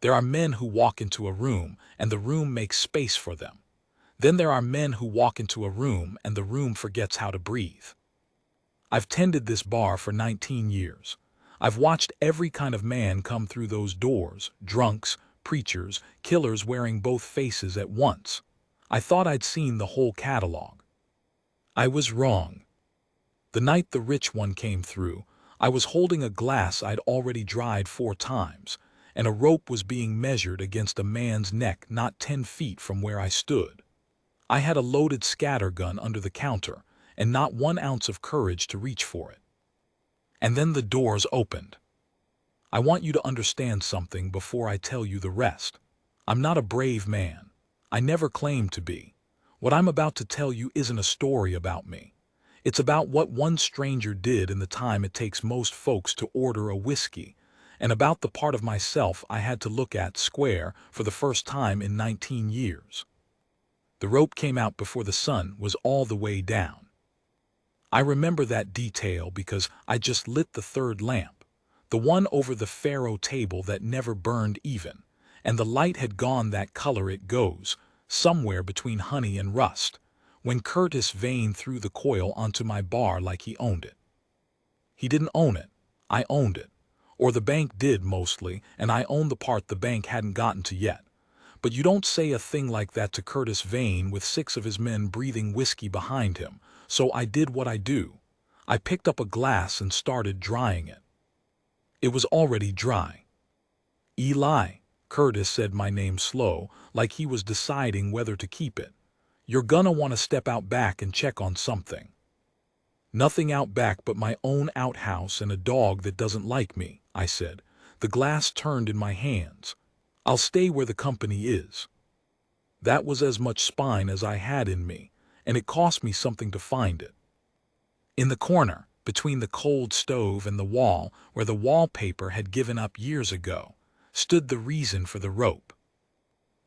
There are men who walk into a room and the room makes space for them. Then there are men who walk into a room and the room forgets how to breathe. I've tended this bar for 19 years. I've watched every kind of man come through those doors, drunks, preachers, killers wearing both faces at once. I thought I'd seen the whole catalog. I was wrong. The night the rich one came through, I was holding a glass I'd already dried 4 times, and a rope was being measured against a man's neck not 10 feet from where I stood. I had a loaded scatter gun under the counter, and not 1 ounce of courage to reach for it. And then the doors opened. I want you to understand something before I tell you the rest. I'm not a brave man. I never claimed to be. What I'm about to tell you isn't a story about me. It's about what one stranger did in the time it takes most folks to order a whiskey, and about the part of myself I had to look at square for the first time in 19 years. The rope came out before the sun was all the way down. I remember that detail because I just lit the 3rd lamp, the one over the faro table that never burned even, and the light had gone that color it goes, somewhere between honey and rust, when Curtis Vane threw the coil onto my bar like he owned it. He didn't own it. I owned it. Or the bank did mostly, and I owned the part the bank hadn't gotten to yet. But you don't say a thing like that to Curtis Vane with 6 of his men breathing whiskey behind him, so I did what I do. I picked up a glass and started drying it. It was already dry. Eli, Curtis said my name slow, like he was deciding whether to keep it. You're gonna want to step out back and check on something. Nothing out back but my own outhouse and a dog that doesn't like me, I said. The glass turned in my hands. I'll stay where the company is. That was as much spine as I had in me, and it cost me something to find it. In the corner, between the cold stove and the wall, where the wallpaper had given up years ago, stood the reason for the rope.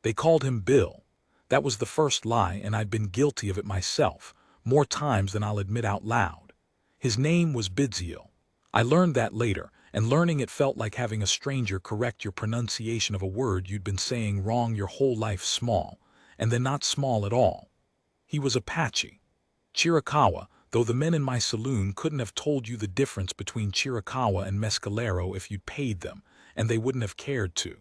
They called him Bill. That was the first lie, and I'd been guilty of it myself, more times than I'll admit out loud. His name was Bidziel. I learned that later, and learning it felt like having a stranger correct your pronunciation of a word you'd been saying wrong your whole life, small, and then not small at all. He was Apache. Chiricahua, though the men in my saloon couldn't have told you the difference between Chiricahua and Mescalero if you'd paid them, and they wouldn't have cared to.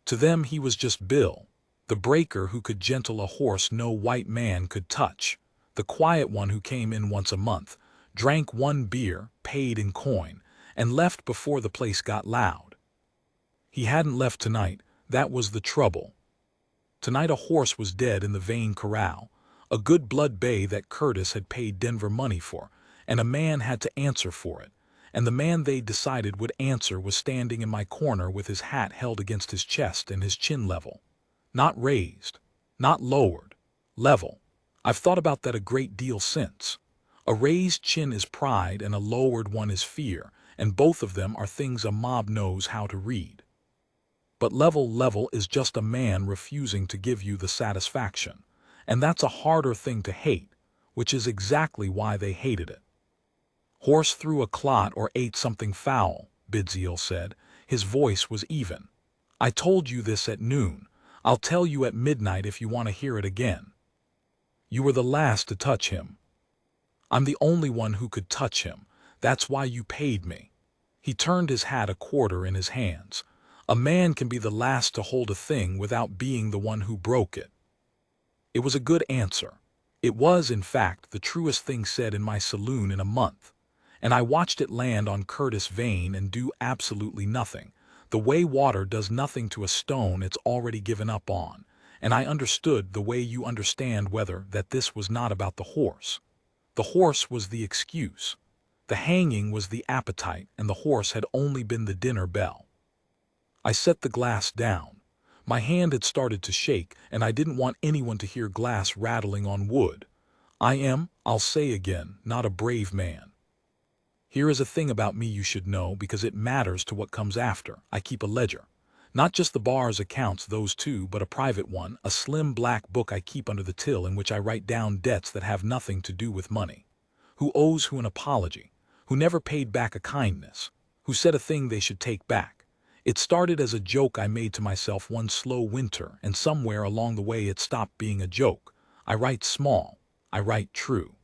To them he was just Bill, the breaker who could gentle a horse no white man could touch, the quiet one who came in once a month, drank 1 beer, paid in coin, and left before the place got loud. He hadn't left tonight, that was the trouble. Tonight a horse was dead in the Vane corral, a good blood bay that Curtis had paid Denver money for, and a man had to answer for it, and the man they decided would answer was standing in my corner with his hat held against his chest and his chin level. Not raised, not lowered, level. I've thought about that a great deal since. A raised chin is pride and a lowered one is fear, and both of them are things a mob knows how to read. But level is just a man refusing to give you the satisfaction, and that's a harder thing to hate, which is exactly why they hated it. Horse threw a clot or ate something foul, Bidziel said. His voice was even. I told you this at noon. I'll tell you at midnight if you want to hear it again. You were the last to touch him. I'm the only one who could touch him. That's why you paid me. He turned his hat a quarter in his hands. A man can be the last to hold a thing without being the one who broke it. It was a good answer. It was, in fact, the truest thing said in my saloon in a month. And I watched it land on Curtis Vane and do absolutely nothing, the way water does nothing to a stone it's already given up on. And I understood the way you understand weather that this was not about the horse. The horse was the excuse. The hanging was the appetite, and the horse had only been the dinner bell. I set the glass down. My hand had started to shake, and I didn't want anyone to hear glass rattling on wood. I am, I'll say again, not a brave man. Here is a thing about me you should know because it matters to what comes after. I keep a ledger. Not just the bar's accounts, those two, but a private one, a slim black book I keep under the till in which I write down debts that have nothing to do with money. Who owes who an apology, who never paid back a kindness, who said a thing they should take back. It started as a joke I made to myself one slow winter, and somewhere along the way it stopped being a joke. I write small. I write true.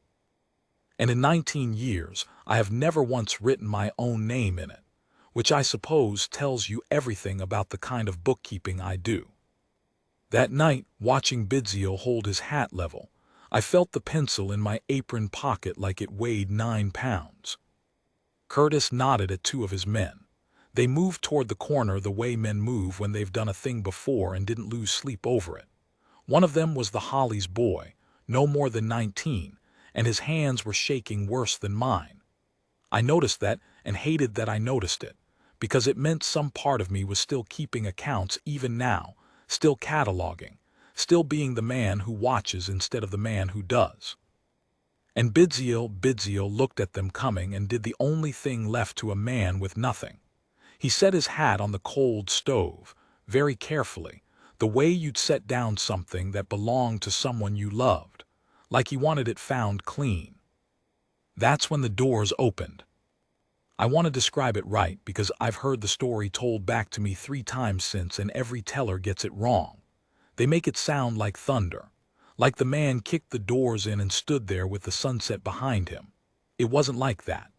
And in 19 years, I have never once written my own name in it, which I suppose tells you everything about the kind of bookkeeping I do. That night, watching Bidzio hold his hat level, I felt the pencil in my apron pocket like it weighed 9 pounds. Curtis nodded at two of his men. They moved toward the corner the way men move when they've done a thing before and didn't lose sleep over it. One of them was the Holly's boy, no more than 19, and his hands were shaking worse than mine. I noticed that and hated that I noticed it, because it meant some part of me was still keeping accounts even now, still cataloging, still being the man who watches instead of the man who does. And Bidzio looked at them coming and did the only thing left to a man with nothing. He set his hat on the cold stove, very carefully, the way you'd set down something that belonged to someone you loved, like he wanted it found clean. That's when the doors opened. I want to describe it right because I've heard the story told back to me 3 times since and every teller gets it wrong. They make it sound like thunder, like the man kicked the doors in and stood there with the sunset behind him. It wasn't like that.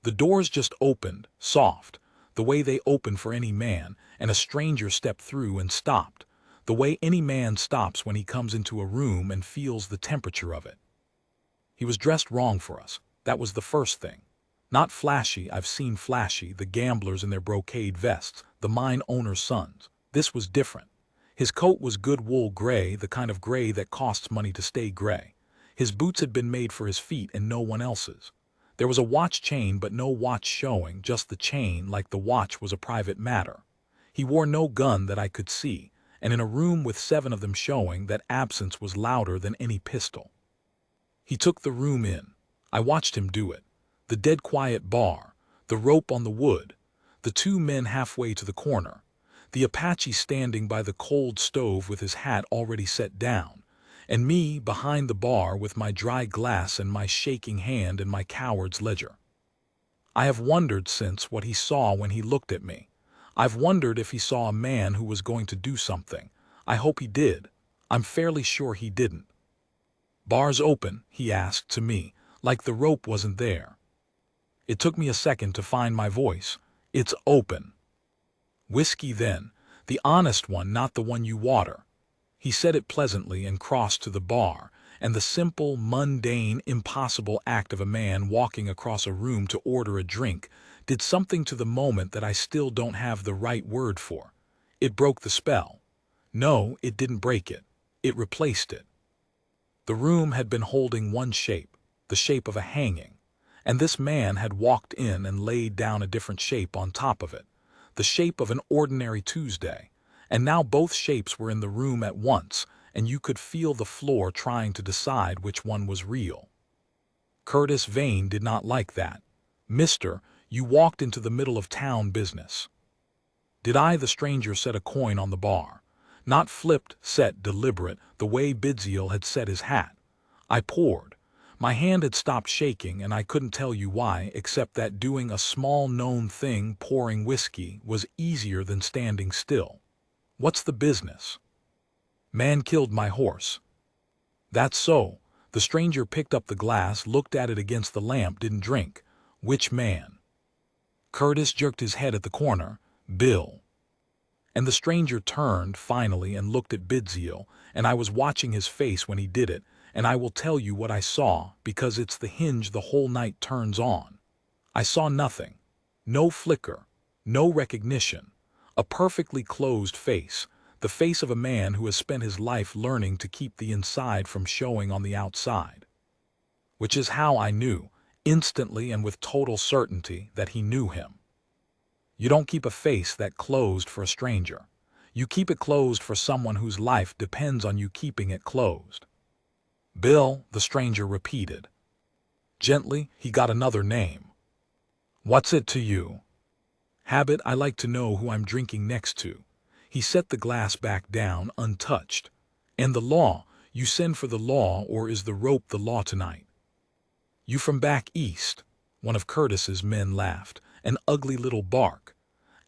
The doors just opened, soft, the way they open for any man, and a stranger stepped through and stopped, the way any man stops when he comes into a room and feels the temperature of it. He was dressed wrong for us. That was the first thing. Not flashy, I've seen flashy, the gamblers in their brocade vests, the mine owner's sons. This was different. His coat was good wool gray, the kind of gray that costs money to stay gray. His boots had been made for his feet and no one else's. There was a watch chain but no watch showing, just the chain, like the watch was a private matter. He wore no gun that I could see, and in a room with 7 of them showing, that absence was louder than any pistol. He took the room in. I watched him do it. The dead quiet bar, the rope on the wood, the 2 men halfway to the corner, the Apache standing by the cold stove with his hat already set down, and me behind the bar with my dry glass and my shaking hand and my coward's ledger. I have wondered since what he saw when he looked at me. I've wondered if he saw a man who was going to do something. I hope he did. I'm fairly sure he didn't. "Bar's open?" he asked to me, like the rope wasn't there. It took me a second to find my voice. "It's open." "Whiskey then, the honest one, not the one you water." He said it pleasantly and crossed to the bar, and the simple, mundane, impossible act of a man walking across a room to order a drink did something to the moment that I still don't have the right word for. It broke the spell. No, it didn't break it. It replaced it. The room had been holding one shape, the shape of a hanging, and this man had walked in and laid down a different shape on top of it, the shape of an ordinary Tuesday, and now both shapes were in the room at once, and you could feel the floor trying to decide which one was real. Curtis Vane did not like that. "Mister, you walked into the middle of town business." Did I? The stranger set a coin on the bar. Not flipped, set, deliberate, the way Bidziel had set his hat. I poured. My hand had stopped shaking, and I couldn't tell you why, except that doing a small known thing, pouring whiskey, was easier than standing still. "What's the business?" "Man killed my horse." "That's so." The stranger picked up the glass, looked at it against the lamp, didn't drink. "Which man?" Curtis jerked his head at the corner. "Bill." And the stranger turned, finally, and looked at Bidziel, and I was watching his face when he did it, and I will tell you what I saw, because it's the hinge the whole night turns on. I saw nothing. No flicker. No recognition. A perfectly closed face, the face of a man who has spent his life learning to keep the inside from showing on the outside. Which is how I knew, instantly and with total certainty, that he knew him. You don't keep a face that closed for a stranger. You keep it closed for someone whose life depends on you keeping it closed. "Bill," the stranger repeated. Gently, he got another name. "What's it to you?" "Habit, I like to know who I'm drinking next to." He set the glass back down, untouched. "And the law, you send for the law, or is the rope the law tonight?" "You from back east?" One of Curtis's men laughed, an ugly little bark.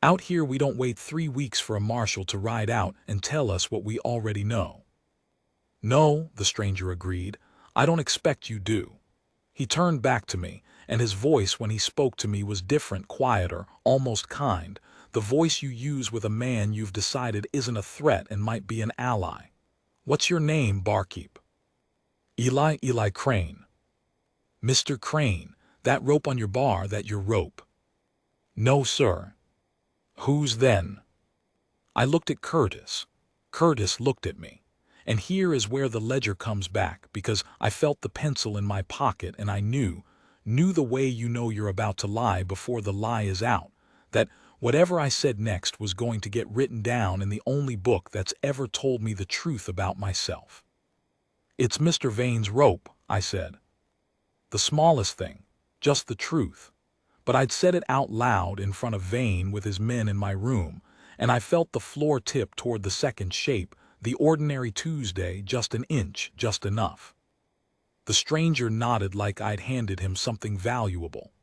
Out here we don't wait 3 weeks for a marshal to ride out and tell us what we already know. No, the stranger agreed. I don't expect you do. He turned back to me, and his voice when he spoke to me was different, quieter, almost kind, the voice you use with a man you've decided isn't a threat and might be an ally. What's your name, barkeep? Eli Crane. Mr. Crane, that rope on your bar, that your rope? No, sir. Whose then? I looked at Curtis. Curtis looked at me. And here is where the ledger comes back, because I felt the pencil in my pocket and I knew the way you know you're about to lie before the lie is out, that whatever I said next was going to get written down in the only book that's ever told me the truth about myself. It's Mr. Vane's rope, I said. The smallest thing, just the truth. But I'd said it out loud in front of Vane with his men in my room, and I felt the floor tip toward the second shape, the ordinary Tuesday, just an inch, just enough. The stranger nodded like I'd handed him something valuable.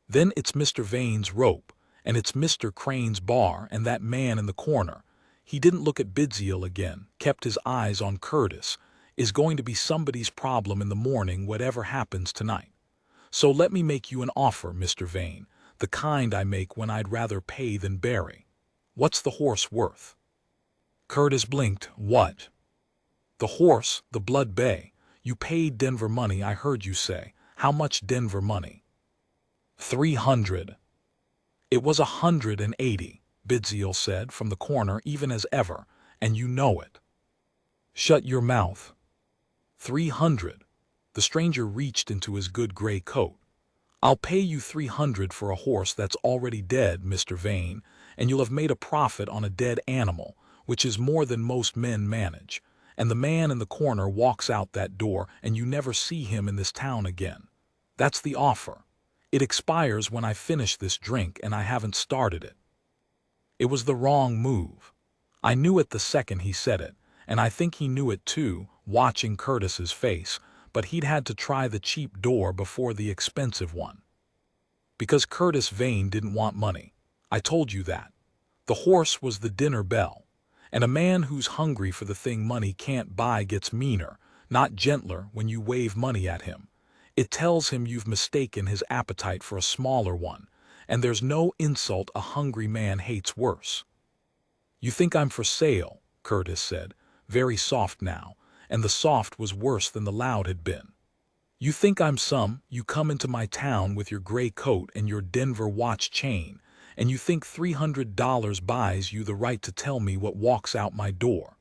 Then it's Mr. Vane's rope, and it's Mr. Crane's bar, and that man in the corner. He didn't look at Bidziel again, kept his eyes on Curtis, is going to be somebody's problem in the morning whatever happens tonight. So let me make you an offer, Mr. Vane, the kind I make when I'd rather pay than bury. What's the horse worth? Curtis blinked. What? The horse, the Blood Bay. You paid Denver money, I heard you say. How much Denver money? 300. It was 180, Bidziel said from the corner, even as ever, and you know it. Shut your mouth. 300. The stranger reached into his good gray coat. I'll pay you 300 for a horse that's already dead, Mr. Vane, and you'll have made a profit on a dead animal, which is more than most men manage. And the man in the corner walks out that door and you never see him in this town again. That's the offer. It expires when I finish this drink and I haven't started it. It was the wrong move. I knew it the second he said it, and I think he knew it too, watching Curtis's face, but he'd had to try the cheap door before the expensive one. Because Curtis Vane didn't want money. I told you that. The horse was the dinner bell. And a man who's hungry for the thing money can't buy gets meaner, not gentler, when you wave money at him. It tells him you've mistaken his appetite for a smaller one, and there's no insult a hungry man hates worse. You think I'm for sale, Curtis said, very soft now, and the soft was worse than the loud had been. You think I'm you come into my town with your gray coat and your Denver watch chain, and you think $300 buys you the right to tell me what walks out my door.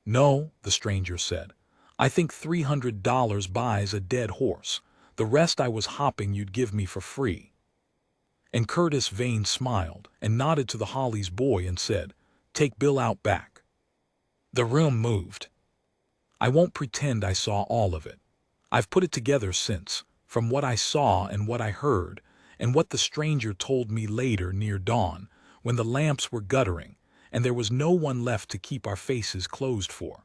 No, the stranger said. I think $300 buys a dead horse. The rest I was hopping you'd give me for free. And Curtis Vane smiled and nodded to the Holly's boy and said, Take Bill out back. The room moved. I won't pretend I saw all of it. I've put it together since, from what I saw and what I heard, and what the stranger told me later near dawn, when the lamps were guttering, and there was no one left to keep our faces closed for.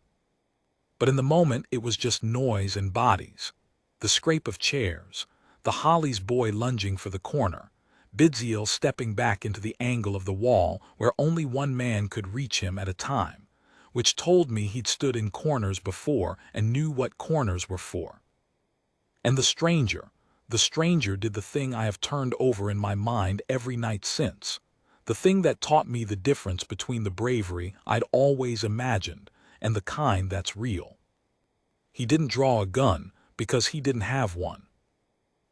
But in the moment it was just noise and bodies, the scrape of chairs, the Holly's boy lunging for the corner, Bidziel stepping back into the angle of the wall where only one man could reach him at a time, which told me he'd stood in corners before and knew what corners were for. And the stranger did the thing I have turned over in my mind every night since, the thing that taught me the difference between the bravery I'd always imagined and the kind that's real. He didn't draw a gun because he didn't have one.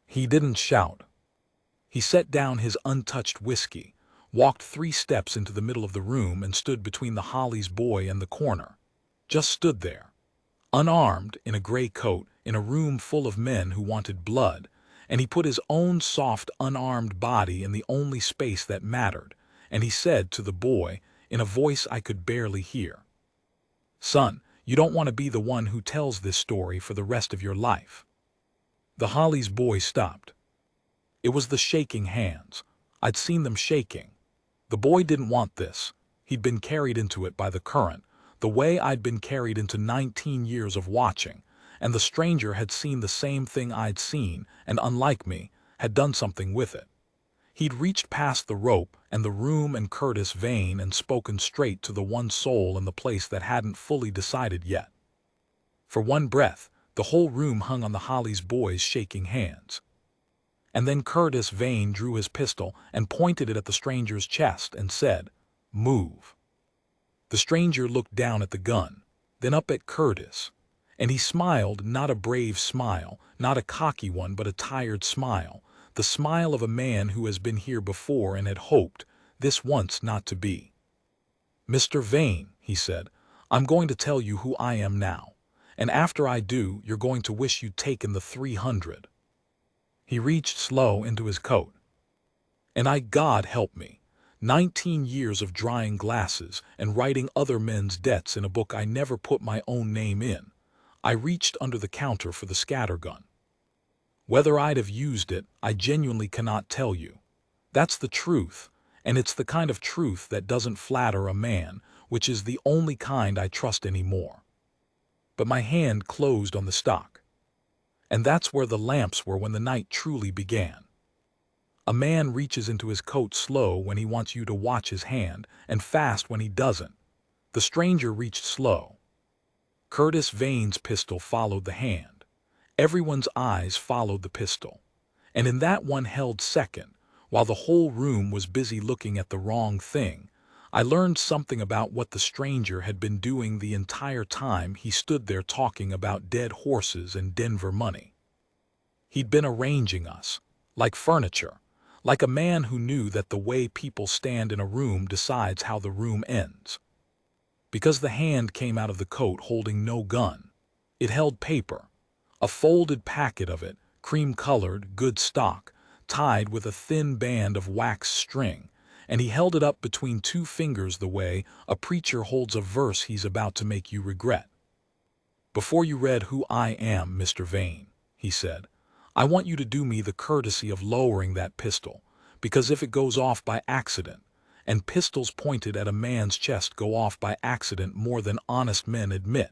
He didn't shout. He set down his untouched whiskey, walked 3 steps into the middle of the room and stood between the Holly's boy and the corner. Just stood there, unarmed, in a gray coat, in a room full of men who wanted blood, and he put his own soft, unarmed body in the only space that mattered, and he said to the boy, in a voice I could barely hear, Son, you don't want to be the one who tells this story for the rest of your life. The Holly's boy stopped. It was the shaking hands. I'd seen them shaking. The boy didn't want this. He'd been carried into it by the current, the way I'd been carried into 19 years of watching, and the stranger had seen the same thing I'd seen, and unlike me, had done something with it. He'd reached past the rope and the room and Curtis Vane and spoken straight to the one soul in the place that hadn't fully decided yet. For one breath, the whole room hung on the Holly's boys shaking hands. And then Curtis Vane drew his pistol and pointed it at the stranger's chest and said, "Move." The stranger looked down at the gun, then up at Curtis, and he smiled, not a brave smile, not a cocky one, but a tired smile, the smile of a man who has been here before and had hoped, this once, not to be. "Mr. Vane," he said, "I'm going to tell you who I am now, and after I do, you're going to wish you'd taken the 300. He reached slow into his coat. "And God help me, 19 years of drying glasses and writing other men's debts in a book I never put my own name in. I reached under the counter for the scattergun. Whether I'd have used it, I genuinely cannot tell you. That's the truth, and it's the kind of truth that doesn't flatter a man, which is the only kind I trust anymore. But my hand closed on the stock. And that's where the lamps were when the night truly began. A man reaches into his coat slow when he wants you to watch his hand, and fast when he doesn't. The stranger reached slow. Curtis Vane's pistol followed the hand. Everyone's eyes followed the pistol. And in that one held second, while the whole room was busy looking at the wrong thing, I learned something about what the stranger had been doing the entire time he stood there talking about dead horses and Denver money. He'd been arranging us, like furniture, like a man who knew that the way people stand in a room decides how the room ends. Because the hand came out of the coat holding no gun. It held paper, a folded packet of it, cream-colored, good stock, tied with a thin band of wax string, and he held it up between two fingers the way a preacher holds a verse he's about to make you regret. "Before you read who I am, Mr. Vane," he said, "I want you to do me the courtesy of lowering that pistol, because if it goes off by accident, and pistols pointed at a man's chest go off by accident more than honest men admit,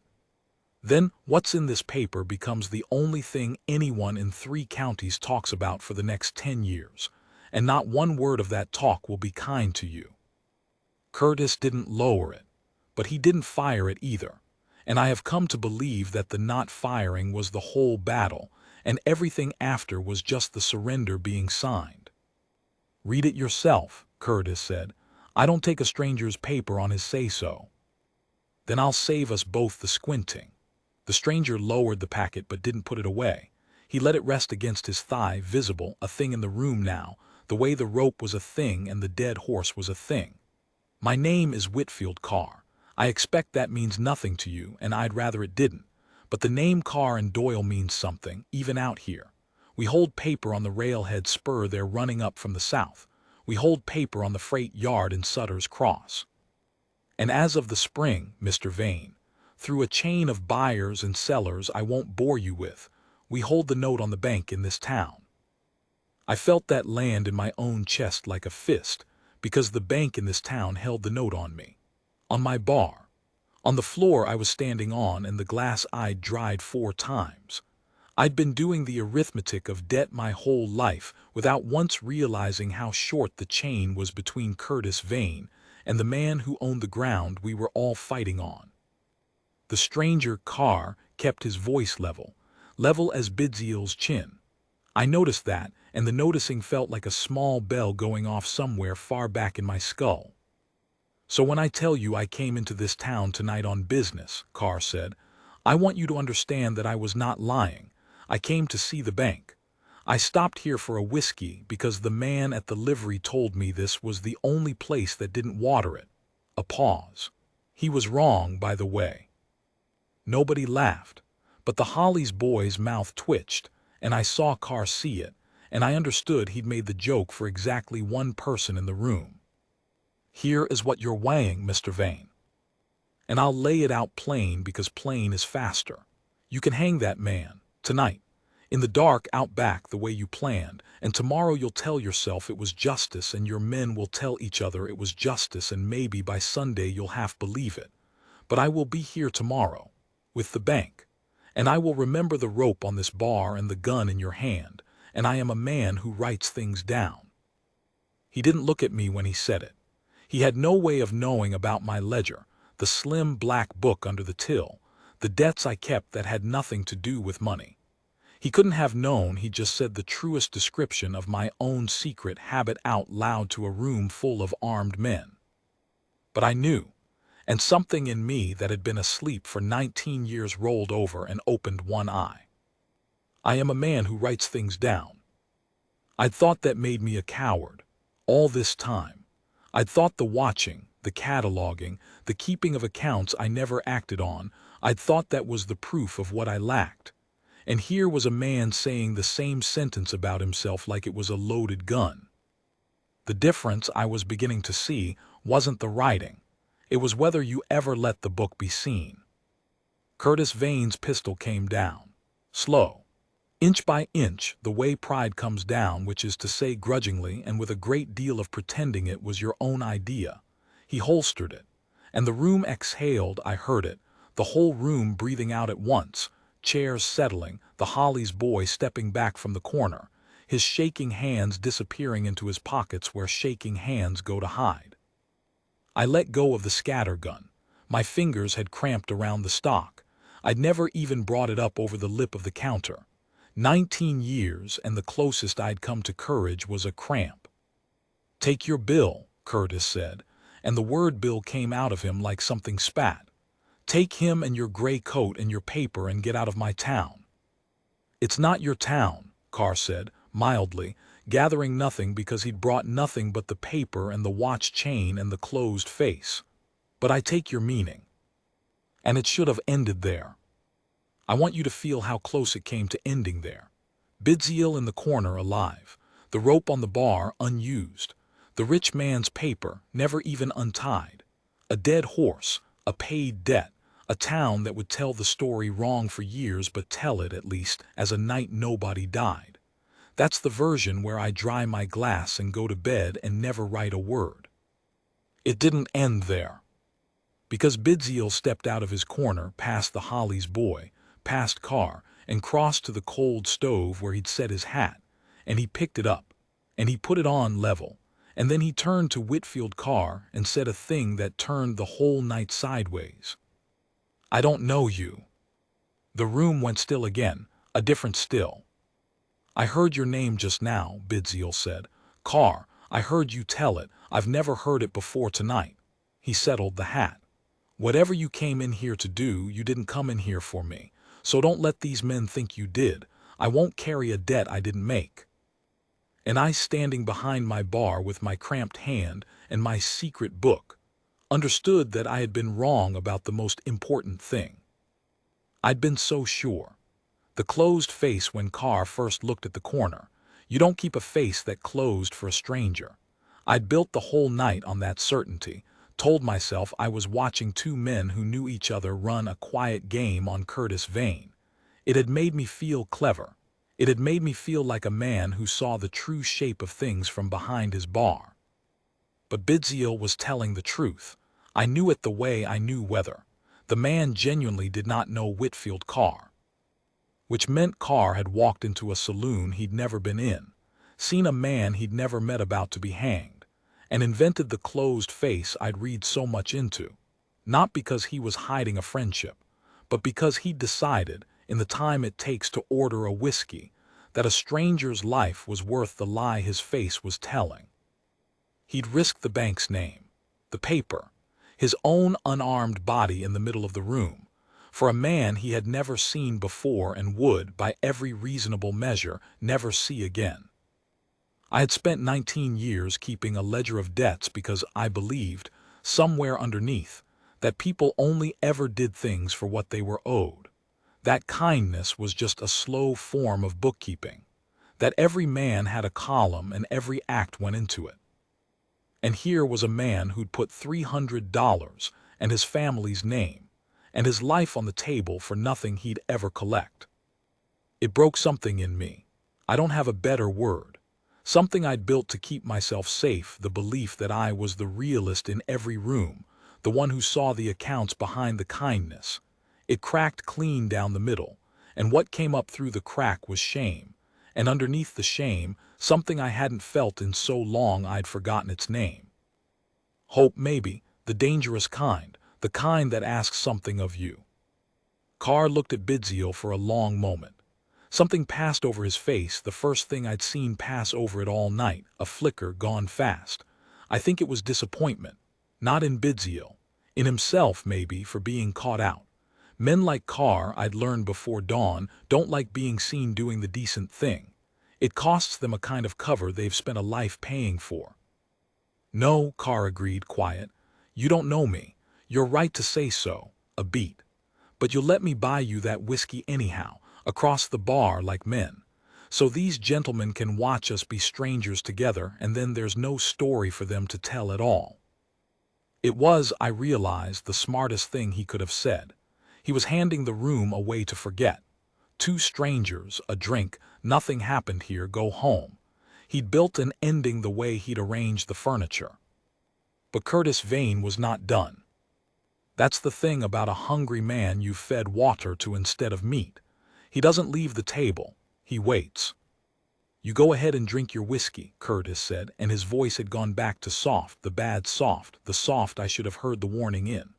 then what's in this paper becomes the only thing anyone in 3 counties talks about for the next 10 years, and not one word of that talk will be kind to you." Curtis didn't lower it, but he didn't fire it either, and I have come to believe that the not firing was the whole battle, and everything after was just the surrender being signed. "Read it yourself," Curtis said. "I don't take a stranger's paper on his say-so." "Then I'll save us both the squinting." The stranger lowered the packet but didn't put it away. He let it rest against his thigh, visible, a thing in the room now, the way the rope was a thing and the dead horse was a thing. "My name is Whitfield Carr. I expect that means nothing to you, and I'd rather it didn't. But the name Carr and Doyle means something, even out here. We hold paper on the railhead spur there running up from the south. We hold paper on the freight yard in Sutter's Cross. And as of the spring, Mr. Vane, through a chain of buyers and sellers I won't bore you with, we hold the note on the bank in this town." I felt that land in my own chest like a fist, because the bank in this town held the note on me. On my bar. On the floor I was standing on, and the glass I'd dried 4 times. I'd been doing the arithmetic of debt my whole life without once realizing how short the chain was between Curtis Vane and the man who owned the ground we were all fighting on. The stranger Carr kept his voice level as Bidziel's chin. I noticed that, and the noticing felt like a small bell going off somewhere far back in my skull. "So when I tell you I came into this town tonight on business," Carr said, "I want you to understand that I was not lying. I came to see the bank. I stopped here for a whiskey because the man at the livery told me this was the only place that didn't water it." A pause. He was wrong, by the way. Nobody laughed, but the Holly's boy's mouth twitched, and I saw Carr see it, and I understood he'd made the joke for exactly one person in the room. "Here is what you're weighing, Mr. Vane. And I'll lay it out plain because plain is faster. You can hang that man, tonight, in the dark out back the way you planned, and tomorrow you'll tell yourself it was justice and your men will tell each other it was justice, and maybe by Sunday you'll half believe it. But I will be here tomorrow, with the bank, and I will remember the rope on this bar and the gun in your hand, and I am a man who writes things down." He didn't look at me when he said it. He had no way of knowing about my ledger, the slim black book under the till, the debts I kept that had nothing to do with money. He couldn't have known he just said the truest description of my own secret habit out loud to a room full of armed men. But I knew, and something in me that had been asleep for 19 years rolled over and opened one eye. I am a man who writes things down. I'd thought that made me a coward. All this time, I'd thought the watching, the cataloging, the keeping of accounts I never acted on, I'd thought that was the proof of what I lacked. And here was a man saying the same sentence about himself like it was a loaded gun. The difference I was beginning to see wasn't the writing. It was whether you ever let the book be seen. Curtis Vane's pistol came down. Slow. Inch by inch, the way pride comes down, which is to say grudgingly and with a great deal of pretending it was your own idea. He holstered it, and the room exhaled. I heard it, the whole room breathing out at once, chairs settling, the Holly's boy stepping back from the corner, his shaking hands disappearing into his pockets where shaking hands go to hide. I let go of the scatter gun. My fingers had cramped around the stock. I'd never even brought it up over the lip of the counter. 19 years, and the closest I'd come to courage was a cramp. "Take your bill," Curtis said, and the word bill came out of him like something spat. "Take him and your gray coat and your paper and get out of my town." "It's not your town," Carr said, mildly, gathering nothing because he'd brought nothing but the paper and the watch chain and the closed face. "But I take your meaning. And it should have ended there. I want you to feel how close it came to ending there. Bidziel in the corner alive, the rope on the bar unused, the rich man's paper never even untied, a dead horse, a paid debt, a town that would tell the story wrong for years but tell it, at least, as a night nobody died. That's the version where I dry my glass and go to bed and never write a word. It didn't end there. Because Bidziel stepped out of his corner past the Holly's boy, past Carr, and crossed to the cold stove where he'd set his hat, and he picked it up, and he put it on level, and then he turned to Whitfield Carr and said a thing that turned the whole night sideways. "I don't know you." The room went still again, a different still. "I heard your name just now," Bidziel said. "Carr, I heard you tell it. I've never heard it before tonight." He settled the hat. "Whatever you came in here to do, you didn't come in here for me. So don't let these men think you did. I won't carry a debt I didn't make." And I, standing behind my bar with my cramped hand and my secret book, understood that I had been wrong about the most important thing. I'd been so sure. The closed face when Carr first looked at the corner. You don't keep a face that closed for a stranger. I'd built the whole night on that certainty, told myself I was watching two men who knew each other run a quiet game on Curtis Vane. It had made me feel clever. It had made me feel like a man who saw the true shape of things from behind his bar. But Bidziel was telling the truth. I knew it the way I knew weather. The man genuinely did not know Whitfield Carr. Which meant Carr had walked into a saloon he'd never been in, seen a man he'd never met about to be hanged, and invented the closed face I'd read so much into, not because he was hiding a friendship, but because he'd decided, in the time it takes to order a whiskey, that a stranger's life was worth the lie his face was telling. He'd risked the bank's name, the paper, his own unarmed body in the middle of the room, for a man he had never seen before and would, by every reasonable measure, never see again. I had spent 19 years keeping a ledger of debts because I believed, somewhere underneath, that people only ever did things for what they were owed. That kindness was just a slow form of bookkeeping. That every man had a column and every act went into it. And here was a man who'd put $300 and his family's name and his life on the table for nothing he'd ever collect. It broke something in me. I don't have a better word. Something I'd built to keep myself safe, the belief that I was the realist in every room, the one who saw the accounts behind the kindness. It cracked clean down the middle, and what came up through the crack was shame, and underneath the shame, something I hadn't felt in so long I'd forgotten its name. Hope, maybe, the dangerous kind, the kind that asks something of you. Carr looked at Bidzio for a long moment. Something passed over his face, the first thing I'd seen pass over it all night, a flicker gone fast. I think it was disappointment. Not in Bidzio. In himself, maybe, for being caught out. Men like Carr, I'd learned before dawn, don't like being seen doing the decent thing. It costs them a kind of cover they've spent a life paying for. No, Carr agreed, quiet. You don't know me. You're right to say so, a beat. But you'll let me buy you that whiskey anyhow, across the bar like men. So these gentlemen can watch us be strangers together, and then there's no story for them to tell at all. It was, I realized, the smartest thing he could have said. He was handing the room away to forget. Two strangers, a drink, nothing happened here, go home. He'd built an ending the way he'd arranged the furniture. But Curtis Vane was not done. That's the thing about a hungry man you've fed water to instead of meat. He doesn't leave the table. He waits. You go ahead and drink your whiskey, Curtis said, and his voice had gone back to soft, the bad soft, the soft I should have heard the warning in.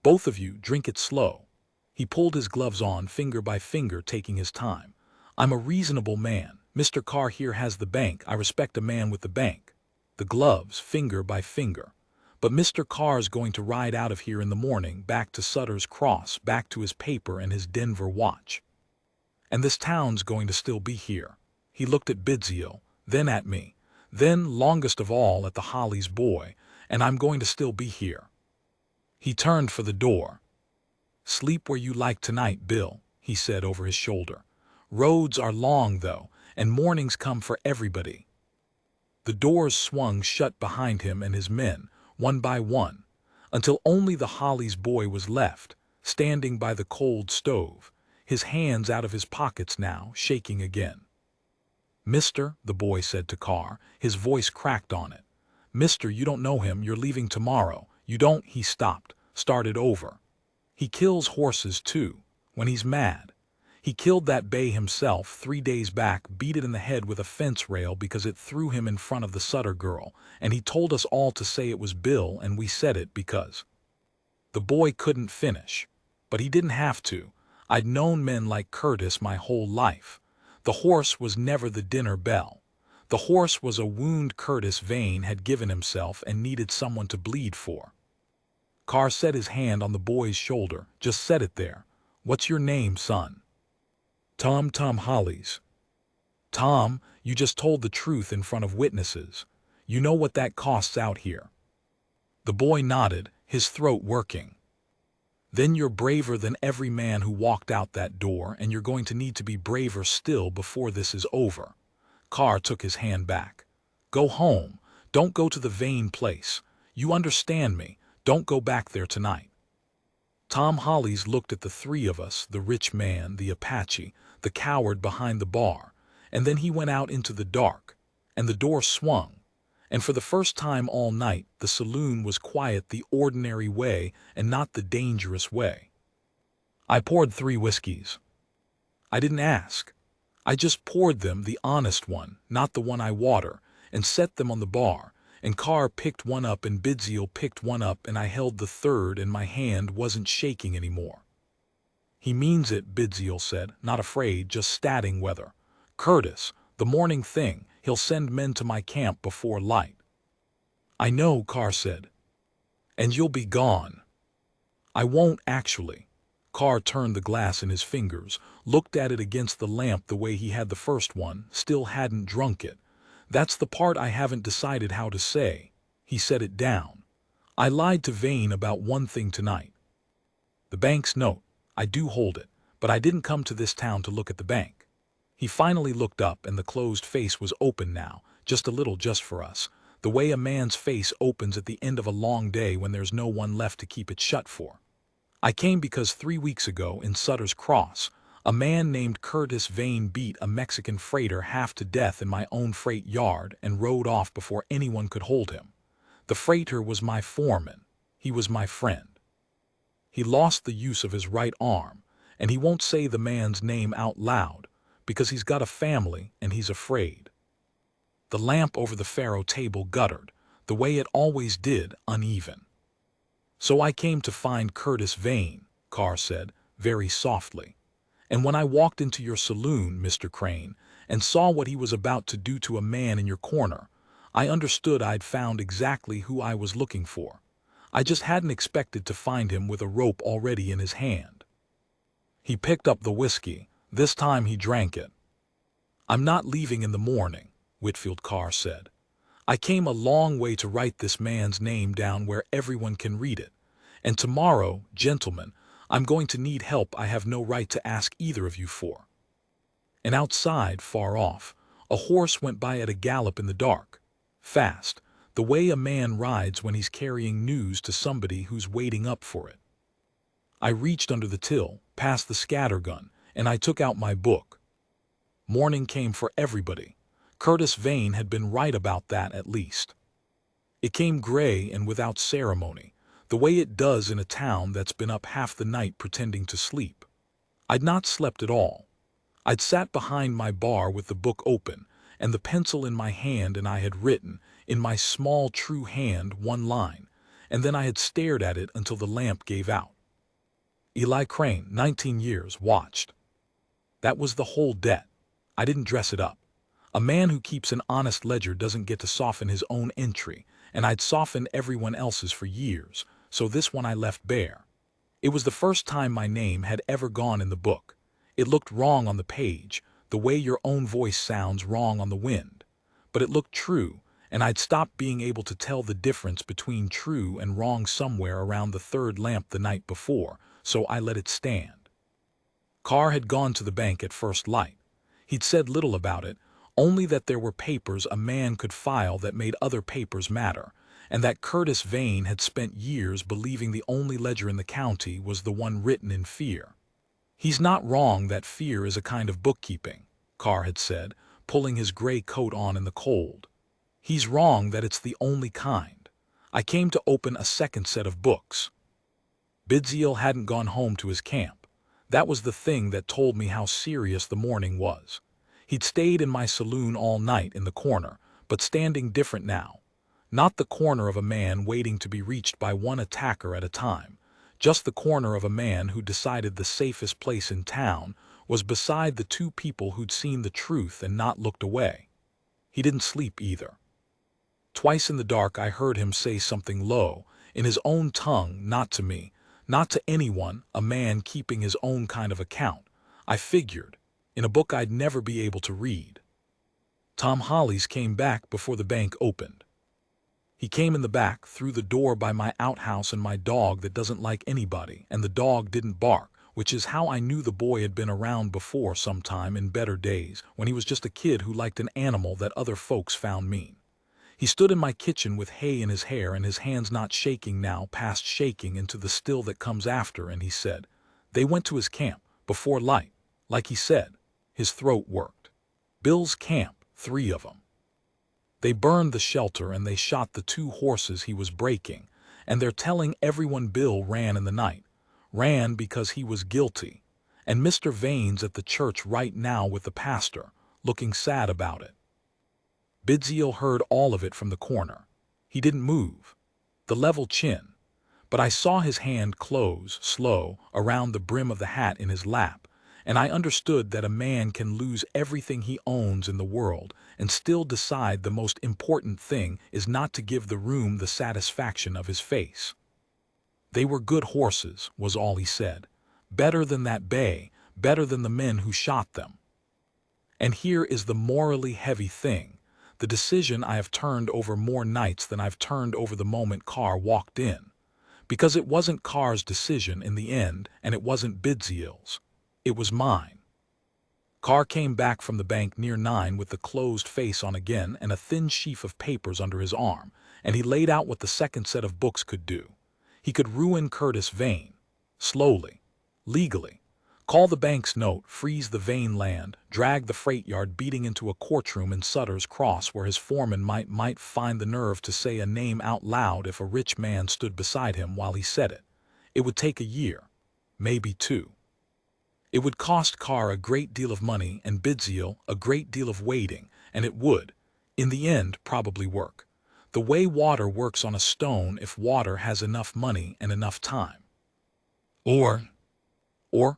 Both of you, drink it slow. He pulled his gloves on, finger by finger, taking his time. I'm a reasonable man. Mr. Carr here has the bank. I respect a man with the bank. The gloves, finger by finger. But Mr. Carr's going to ride out of here in the morning, back to Sutter's Cross, back to his paper and his Denver watch. And this town's going to still be here. He looked at Bidzio, then at me, then, longest of all, at the Holly's boy, and I'm going to still be here. He turned for the door. Sleep where you like tonight, Bill, he said over his shoulder. Roads are long, though, and mornings come for everybody. The doors swung shut behind him and his men, one by one, until only the Holly's boy was left, standing by the cold stove, his hands out of his pockets now, shaking again. Mister, the boy said to Carr, his voice cracked on it. Mister, you don't know him, you're leaving tomorrow. You don't, he stopped, started over. He kills horses too, when he's mad. He killed that bay himself 3 days back, beat it in the head with a fence rail because it threw him in front of the Sutter girl, and he told us all to say it was Bill, and we said it because... The boy couldn't finish, but he didn't have to. I'd known men like Curtis my whole life. The horse was never the dinner bell. The horse was a wound Curtis Vane had given himself and needed someone to bleed for. Carr set his hand on the boy's shoulder, just set it there. What's your name, son? Tom Hollies. Tom, you just told the truth in front of witnesses. You know what that costs out here. The boy nodded, his throat working. Then you're braver than every man who walked out that door, and you're going to need to be braver still before this is over. Carr took his hand back. Go home. Don't go to the Vane place. You understand me. Don't go back there tonight. Tom Hollies looked at the three of us, the rich man, the Apache, the coward behind the bar, and then he went out into the dark, and the door swung, and for the first time all night the saloon was quiet the ordinary way and not the dangerous way. I poured 3 whiskeys. I didn't ask. I just poured them, the honest one, not the one I water, and set them on the bar, and Carr picked one up and Bidzio picked one up, and I held the third and my hand wasn't shaking anymore. He means it, Bidzio said, not afraid, just statting weather. Curtis, the morning thing, he'll send men to my camp before light. I know, Carr said. And you'll be gone. I won't actually. Carr turned the glass in his fingers, looked at it against the lamp the way he had the first one, still hadn't drunk it. That's the part I haven't decided how to say. He set it down. I lied to Vane about one thing tonight. The bank's note. I do hold it, but I didn't come to this town to look at the bank. He finally looked up and the closed face was open now, just a little, just for us, the way a man's face opens at the end of a long day when there's no one left to keep it shut for. I came because 3 weeks ago in Sutter's Cross, a man named Curtis Vane beat a Mexican freighter half to death in my own freight yard and rode off before anyone could hold him. The freighter was my foreman. He was my friend. He lost the use of his right arm, and he won't say the man's name out loud because he's got a family and he's afraid. The lamp over the faro table guttered, the way it always did, uneven. "So I came to find Curtis Vane," Carr said, very softly. "And when I walked into your saloon, Mr. Crane, and saw what he was about to do to a man in your corner, I understood I'd found exactly who I was looking for. I just hadn't expected to find him with a rope already in his hand." He picked up the whiskey. This time he drank it. "I'm not leaving in the morning," Whitfield Carr said. "I came a long way to write this man's name down where everyone can read it. And tomorrow, gentlemen, I'm going to need help I have no right to ask either of you for." And outside, far off, a horse went by at a gallop in the dark, fast, the way a man rides when he's carrying news to somebody who's waiting up for it. I reached under the till, past the scattergun, and I took out my book. Morning came for everybody. Curtis Vane had been right about that at least. It came gray and without ceremony, the way it does in a town that's been up half the night pretending to sleep. I'd not slept at all. I'd sat behind my bar with the book open and the pencil in my hand, and I had written, in my small true hand, one line, and then I had stared at it until the lamp gave out. Eli Crane, 19 years, watched. That was the whole debt. I didn't dress it up. A man who keeps an honest ledger doesn't get to soften his own entry, and I'd softened everyone else's for years, so this one I left bare. It was the first time my name had ever gone in the book. It looked wrong on the page, the way your own voice sounds wrong on the wind. But it looked true, and I'd stopped being able to tell the difference between true and wrong somewhere around the third lamp the night before, so I let it stand. Carr had gone to the bank at first light. He'd said little about it, only that there were papers a man could file that made other papers matter, and that Curtis Vane had spent years believing the only ledger in the county was the one written in fear. "He's not wrong that fear is a kind of bookkeeping," Carr had said, pulling his gray coat on in the cold. "He's wrong that it's the only kind. I came to open a second set of books." Bidziel hadn't gone home to his camp. That was the thing that told me how serious the morning was. He'd stayed in my saloon all night in the corner, but standing different now. Not the corner of a man waiting to be reached by one attacker at a time, just the corner of a man who decided the safest place in town was beside the two people who'd seen the truth and not looked away. He didn't sleep either. Twice in the dark I heard him say something low, in his own tongue, not to me, not to anyone, a man keeping his own kind of account, I figured, in a book I'd never be able to read. Tom Hollies came back before the bank opened. He came in the back, through the door by my outhouse and my dog that doesn't like anybody, and the dog didn't bark, which is how I knew the boy had been around before sometime in better days, when he was just a kid who liked an animal that other folks found mean. He stood in my kitchen with hay in his hair and his hands not shaking now past shaking into the still that comes after, and he said, "They went to his camp, before light, like he said." His throat worked. "Bill's camp, 3 of 'em. They burned the shelter and they shot the 2 horses he was breaking, and they're telling everyone Bill ran in the night. Ran because he was guilty. And Mr. Vane's at the church right now with the pastor, looking sad about it." Bidziel heard all of it from the corner. He didn't move. The level chin. But I saw his hand close, slow, around the brim of the hat in his lap, and I understood that a man can lose everything he owns in the world and still decide the most important thing is not to give the room the satisfaction of his face. "They were good horses," was all he said. "Better than that bay, better than the men who shot them." And here is the morally heavy thing, the decision I have turned over more nights than I've turned over the moment Carr walked in. Because it wasn't Carr's decision in the end, and it wasn't Bidziel's. It was mine. Carr came back from the bank near 9 with the closed face on again and a thin sheaf of papers under his arm, and he laid out what the second set of books could do. He could ruin Curtis Vane. Slowly. Legally. Call the bank's note, freeze the Vane land, drag the freight yard beating into a courtroom in Sutter's Cross where his foreman might find the nerve to say a name out loud if a rich man stood beside him while he said it. It would take a year. Maybe 2. It would cost Carr a great deal of money and Bidziel a great deal of waiting, and it would, In the end, probably work. The way water works on a stone if water has enough money and enough time. Or,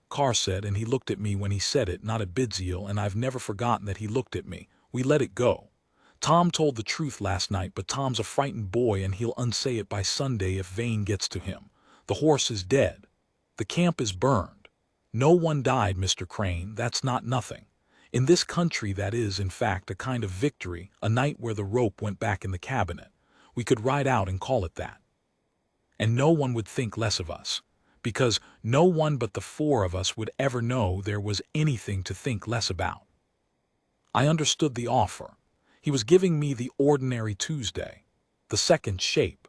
Carr said, and he looked at me when he said it, not at Bidziel, and I've never forgotten that he looked at me. We let it go. Tom told the truth last night, but Tom's a frightened boy and he'll unsay it by Sunday if Vane gets to him. The horse is dead. The camp is burned. No one died, Mr. Crane, that's not nothing. In this country that is, in fact, a kind of victory, a night where the rope went back in the cabinet. We could ride out and call it that. And no one would think less of us, because no one but the four of us would ever know there was anything to think less about. I understood the offer. He was giving me the ordinary Tuesday, the second shape,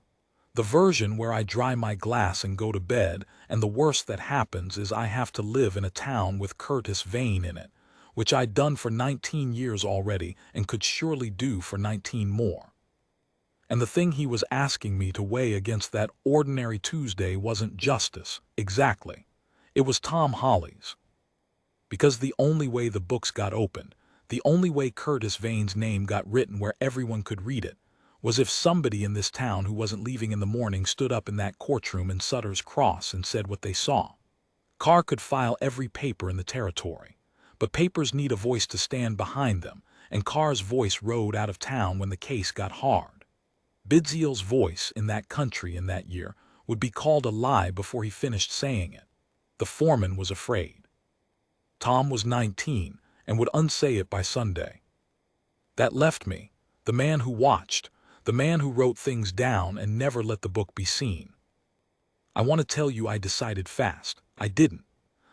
the version where I dry my glass and go to bed, and the worst that happens is I have to live in a town with Curtis Vane in it, which I'd done for 19 years already and could surely do for 19 more. And the thing he was asking me to weigh against that ordinary Tuesday wasn't justice, exactly. It was Tom Holly's. Because the only way the books got opened, the only way Curtis Vane's name got written where everyone could read it, was if somebody in this town who wasn't leaving in the morning stood up in that courtroom in Sutter's Cross and said what they saw. Carr could file every paper in the territory, but papers need a voice to stand behind them, and Carr's voice rode out of town when the case got hard. Bidziel's voice in that country in that year would be called a lie before he finished saying it. The foreman was afraid. Tom was 19 and would unsay it by Sunday. That left me, the man who watched, the man who wrote things down and never let the book be seen. I want to tell you I decided fast. I didn't.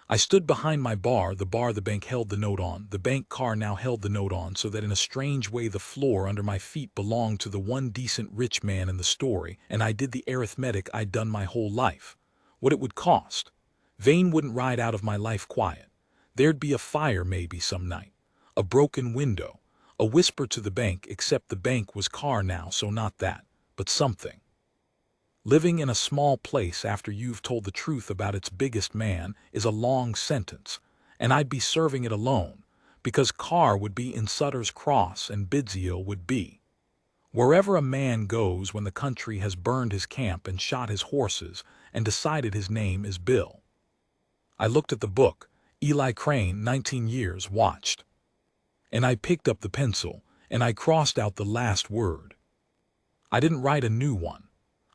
I stood behind my bar the bank held the note on, the bank Carr now held the note on, so that in a strange way the floor under my feet belonged to the one decent rich man in the story, and I did the arithmetic I'd done my whole life. What it would cost. Vane wouldn't ride out of my life quiet. There'd be a fire maybe some night, a broken window, a whisper to the bank, except the bank was Carr now, so not that, but something. Living in a small place after you've told the truth about its biggest man is a long sentence, and I'd be serving it alone, because Carr would be in Sutter's Cross and Bidziel would be. Wherever a man goes when the country has burned his camp and shot his horses and decided his name is Bill. I looked at the book. Eli Crane, 19 years, watched. And I picked up the pencil, and I crossed out the last word. I didn't write a new one.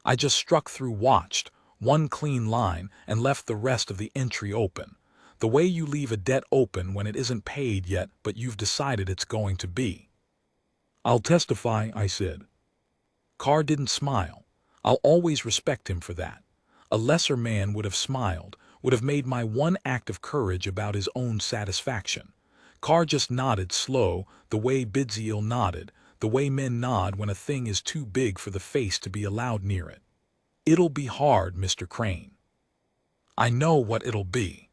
I just struck through watched, one clean line, and left the rest of the entry open, the way you leave a debt open when it isn't paid yet but you've decided it's going to be. I'll testify, I said. Carr didn't smile. I'll always respect him for that. A lesser man would have smiled, would have made my one act of courage about his own satisfaction. Carr just nodded slow, the way Bidziel nodded, the way men nod when a thing is too big for the face to be allowed near it. It'll be hard, Mr. Crane. I know what it'll be.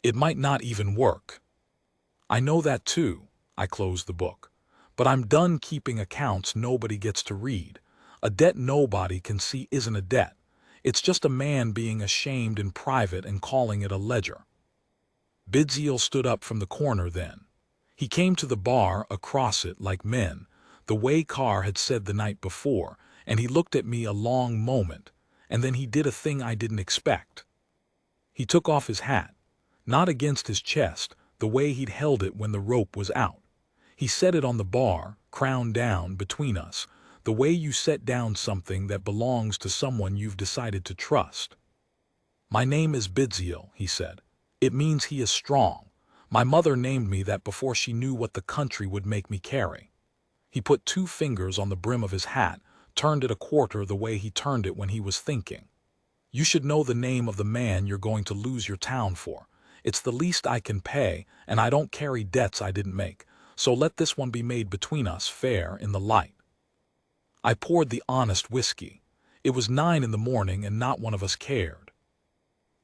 It might not even work. I know that too. I closed the book. But I'm done keeping accounts nobody gets to read. A debt nobody can see isn't a debt. It's just a man being ashamed in private and calling it a ledger. Bidziel stood up from the corner then. He came to the bar across it like men, the way Carr had said the night before, and he looked at me a long moment, and then he did a thing I didn't expect. He took off his hat, not against his chest, the way he'd held it when the rope was out. He set it on the bar, crown down, between us, the way you set down something that belongs to someone you've decided to trust. My name is Bidziel, he said. It means he is strong. My mother named me that before she knew what the country would make me carry. He put 2 fingers on the brim of his hat, turned it a quarter the way he turned it when he was thinking. You should know the name of the man you're going to lose your town for. It's the least I can pay, and I don't carry debts I didn't make, so let this one be made between us fair in the light. I poured the honest whiskey. It was 9 in the morning and not one of us cared.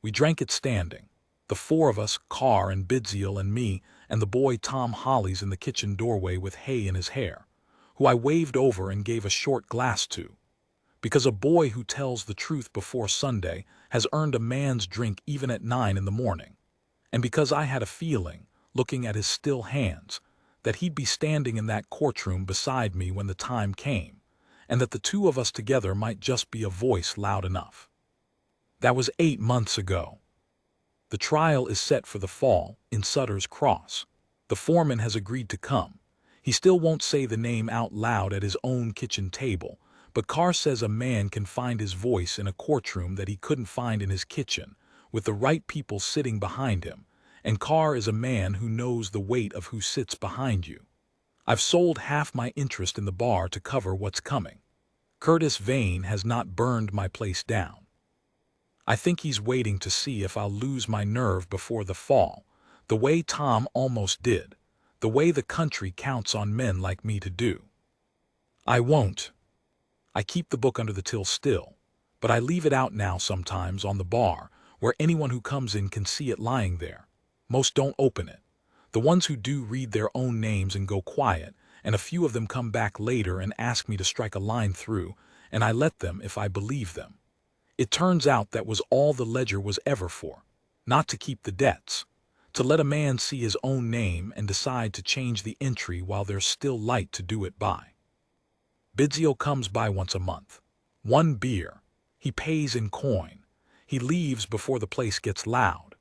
We drank it standing. The 4 of us, Carr and Bidziel and me, and the boy Tom Hollies in the kitchen doorway with hay in his hair, who I waved over and gave a short glass to. Because a boy who tells the truth before Sunday has earned a man's drink even at 9 in the morning. And because I had a feeling, looking at his still hands, that he'd be standing in that courtroom beside me when the time came, and that the two of us together might just be a voice loud enough. That was 8 months ago. The trial is set for the fall, in Sutter's Cross. The foreman has agreed to come. He still won't say the name out loud at his own kitchen table, but Carr says a man can find his voice in a courtroom that he couldn't find in his kitchen, with the right people sitting behind him, and Carr is a man who knows the weight of who sits behind you. I've sold half my interest in the bar to cover what's coming. Curtis Vane has not burned my place down. I think he's waiting to see if I'll lose my nerve before the fall, the way Tom almost did, the way the country counts on men like me to do. I won't. I keep the book under the till still, but I leave it out now sometimes on the bar, where anyone who comes in can see it lying there. Most don't open it. The ones who do read their own names and go quiet, and a few of them come back later and ask me to strike a line through, and I let them if I believe them. It turns out that was all the ledger was ever for, not to keep the debts, to let a man see his own name and decide to change the entry while there's still light to do it by. Bidzio comes by once a month. 1 beer. He pays in coin. He leaves before the place gets loud.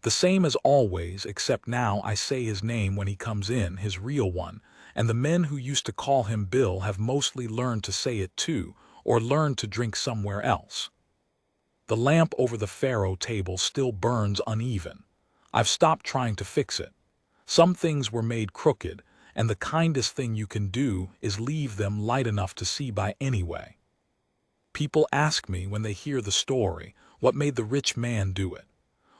The same as always, except now I say his name when he comes in, his real one, and the men who used to call him Bill have mostly learned to say it too, or learned to drink somewhere else. The lamp over the faro table still burns uneven. I've stopped trying to fix it. Some things were made crooked, and the kindest thing you can do is leave them light enough to see by anyway. People ask me when they hear the story, what made the rich man do it?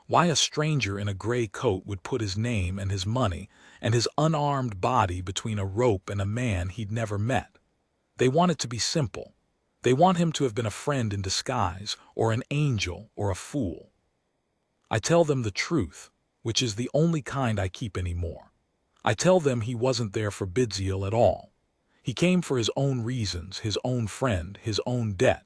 Why a stranger in a gray coat would put his name and his money and his unarmed body between a rope and a man he'd never met. They want it to be simple. They want him to have been a friend in disguise, or an angel, or a fool. I tell them the truth, which is the only kind I keep anymore. I tell them he wasn't there for Bidziel at all. He came for his own reasons, his own friend, his own debt.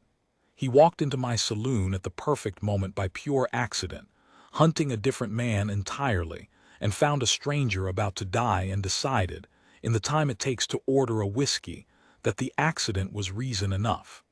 He walked into my saloon at the perfect moment by pure accident, hunting a different man entirely, and found a stranger about to die and decided, in the time it takes to order a whiskey, that the accident was reason enough.